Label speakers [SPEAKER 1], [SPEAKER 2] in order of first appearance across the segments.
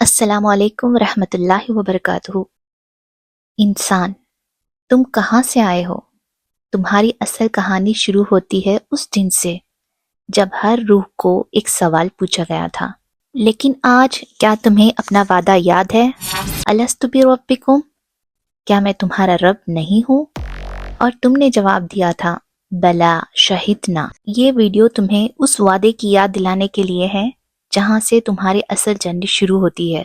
[SPEAKER 1] السلام علیکم ورحمۃ اللہ وبرکاتہ۔ انسان، تم کہاں سے آئے ہو؟ تمہاری اصل کہانی شروع ہوتی ہے اس دن سے جب ہر روح کو ایک سوال پوچھا گیا تھا، لیکن آج کیا تمہیں اپنا وعدہ یاد ہے؟ الست بربکم، کیا میں تمہارا رب نہیں ہوں؟ اور تم نے جواب دیا تھا بلا شہدنا۔ یہ ویڈیو تمہیں اس وعدے کی یاد دلانے کے لیے ہے جہاں سے تمہاری اصل جرنی شروع ہوتی ہے،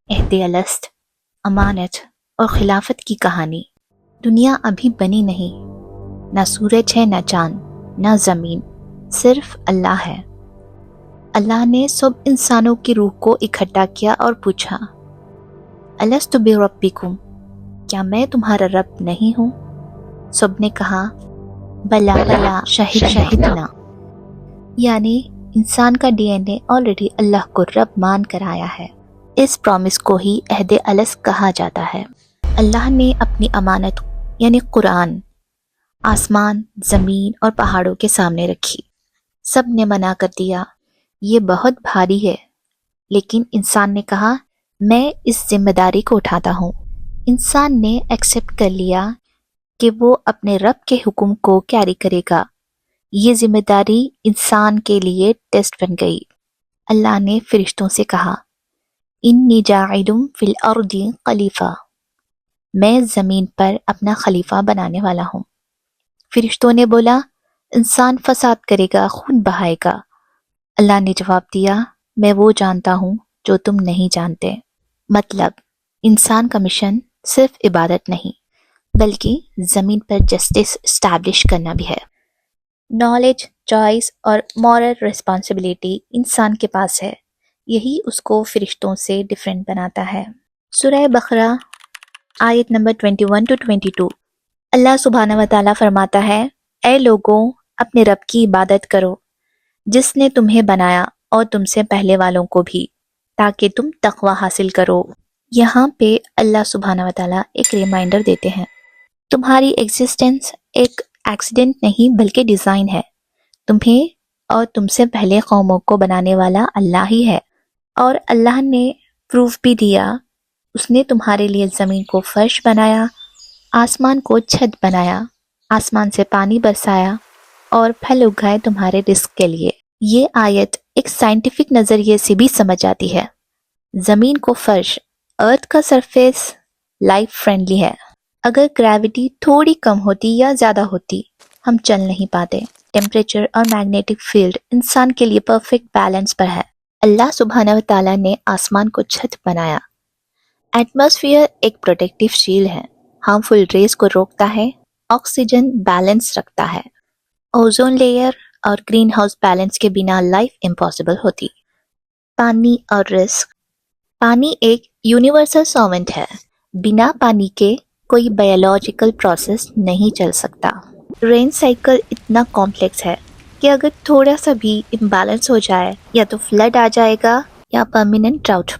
[SPEAKER 1] عہد الست، امانت اور خلافت کی کہانی۔ دنیا ابھی بنی نہیں، نہ سورج ہے، نہ چاند، نہ زمین، صرف اللہ ہے۔ اللہ نے سب انسانوں کی روح کو اکٹھا کیا اور پوچھا الست بربکم، کیا میں تمہارا رب نہیں ہوں؟ سب نے کہا بلا بلا شہدنا، یعنی انسان کا ڈی این اے آلریڈی اللہ کو رب مان کر آیا ہے۔ اس پرومس کو ہی عہد الست کہا جاتا ہے۔ اللہ نے اپنی امانت یعنی قرآن آسمان، زمین اور پہاڑوں کے سامنے رکھی۔ سب نے منع کر دیا، یہ بہت بھاری ہے، لیکن انسان نے کہا میں اس ذمہ داری کو اٹھاتا ہوں۔ انسان نے ایکسیپٹ کر لیا کہ وہ اپنے رب کے حکم کو کیری کرے گا۔ یہ ذمہ داری انسان کے لیے ٹیسٹ بن گئی۔ اللہ نے فرشتوں سے کہا انی جاعل فی الارض خلیفہ، میں زمین پر اپنا خلیفہ بنانے والا ہوں۔ فرشتوں نے بولا انسان فساد کرے گا، خون بہائے گا۔ اللہ نے جواب دیا میں وہ جانتا ہوں جو تم نہیں جانتے۔ مطلب انسان کا مشن صرف عبادت نہیں بلکہ زمین پر جسٹس اسٹیبلش کرنا بھی ہے۔ نالج، چوائس اور مورل ریسپانسبلٹی انسان کے پاس ہے، یہی اس کو فرشتوں سے ڈیفرنٹ بناتا ہے۔ سورہ بقرہ آیت نمبر 21 to 22، اللہ سبحانہ و تعالیٰ فرماتا ہے اے لوگوں، اپنے رب کی عبادت کرو جس نے تمہیں بنایا اور تم سے پہلے والوں کو بھی، تاکہ تم تقوی حاصل کرو۔ یہاں پہ اللہ سبحانہ و تعالیٰ ایک ریمائنڈر دیتے ہیں تمہاری ایگزسٹنس ایک ایکسیڈنٹ نہیں بلکہ ڈیزائن ہے۔ تمہیں اور تم سے پہلے قوموں کو بنانے والا اللہ ہی ہے، اور اللہ نے پروف بھی دیا، اس نے تمہارے لیے زمین کو فرش بنایا، آسمان کو چھت بنایا، آسمان سے پانی برسایا اور پھل اگائے تمہارے رزق کے لیے۔ یہ آیت ایک سائنٹیفک نظریے سے بھی سمجھ آتی ہے۔ زمین کو فرش، ارتھ کا سرفیس لائف فرینڈلی ہے۔ اگر گریوٹی تھوڑی کم ہوتی یا زیادہ ہوتی ہم چل نہیں پاتے۔ ٹیمپریچر اور میگنیٹک فیلڈ انسان کے لیے پرفیکٹ بیلنس پر ہے۔ اللہ سبحانہ و تعالیٰ نے آسمان کو چھت بنایا۔ ایٹماسفیئر ایک پروٹیکٹیو شیلڈ ہے، ہارمفل ریز کو روکتا ہے، آکسیجن بیلنس رکھتا ہے۔ اوزون لیئر اور گرین ہاؤس بیلنس کے بنا لائف امپاسبل ہوتی۔ پانی اور رزق، پانی ایک یونیورسل سالوینٹ ہے، بنا پانی کے کوئی بایولوجیکل پروسیس نہیں چل سکتا۔ رین سائیکل اتنا کمپلیکس ہے کہ اگر تھوڑا سا بھی امبیلنس ہو جائے یا تو فلڈ آ جائے گا یا پرماننٹ ڈراؤٹ۔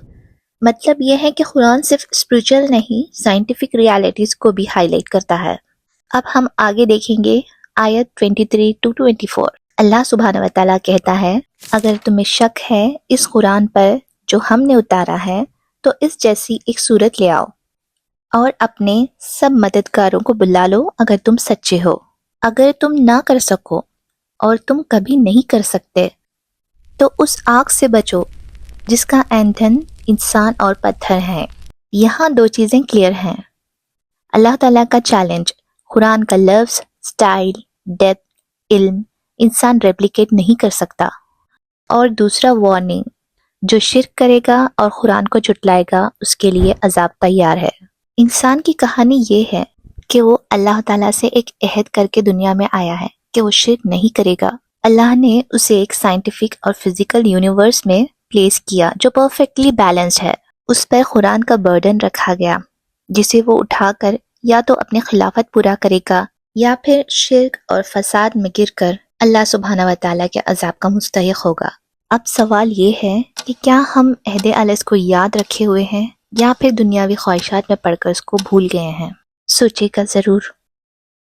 [SPEAKER 1] مطلب یہ ہے کہ قرآن صرف اسپریچول نہیں، سائنٹیفک ریالٹیز کو بھی ہائی لائٹ کرتا ہے۔ اب ہم آگے دیکھیں گے آیت 23 to 24۔ اللہ سبحانہ و تعالیٰ کہتا ہے اگر تمہیں شک ہے اس قرآن پر جو ہم نے اتارا ہے تو اس جیسی ایک صورت لے آؤ اور اپنے سب مددگاروں کو بلا لو اگر تم سچے ہو۔ اگر تم نہ کر سکو اور تم کبھی نہیں کر سکتے تو اس آگ سے بچو جس کا ایندھن انسان اور پتھر ہیں۔ یہاں دو چیزیں کلیئر ہیں۔ اللہ تعالیٰ کا چیلنج، قرآن کا لفظ، سٹائل، ڈیپتھ، علم انسان ریپلیکیٹ نہیں کر سکتا، اور دوسرا وارننگ، جو شرک کرے گا اور قرآن کو جھٹلائے گا اس کے لیے عذاب تیار ہے۔ انسان کی کہانی یہ ہے کہ وہ اللہ تعالیٰ سے ایک عہد کر کے دنیا میں آیا ہے کہ وہ شرک نہیں کرے گا۔ اللہ نے اسے ایک سائنٹیفک اور فزیکل یونیورس میں پلیس کیا جو پرفیکٹلی بیلنسڈ ہے۔ اس پر قرآن کا برڈن رکھا گیا جسے وہ اٹھا کر یا تو اپنی خلافت پورا کرے گا یا پھر شرک اور فساد میں گر کر اللہ سبحانہ و تعالیٰ کے عذاب کا مستحق ہوگا۔ اب سوال یہ ہے کہ کیا ہم عہد الست کو یاد رکھے ہوئے ہیں یا پھر دنیاوی خواہشات میں پڑھ کر اس کو بھول گئے ہیں؟ سوچے گا ضرور۔